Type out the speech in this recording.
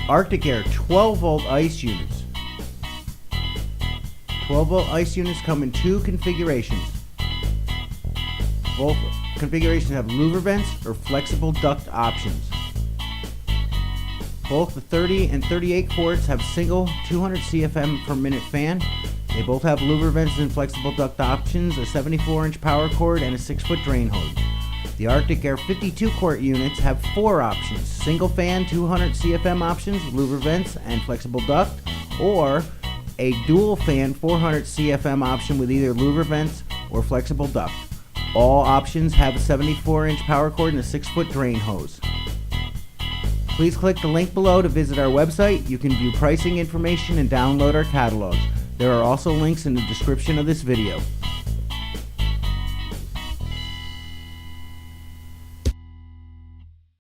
Arctic Air 12-volt ice units. 12-volt ice units come in two configurations. Both configurations have louver vents or flexible duct options. Both the 30 and 38 quarts have single 200 CFM per minute fan. They both have louver vents and flexible duct options, a 74-inch power cord, and a 6-foot drain hose. The Arctic Air 52 quart units have four options: single fan 200 CFM options, louver vents, and flexible duct, or a dual fan 400 CFM option with either louver vents or flexible duct. All options have a 74-inch power cord and a 6-foot drain hose. Please click the link below to visit our website. You can view pricing information and download our catalogs. There are also links in the description of this video.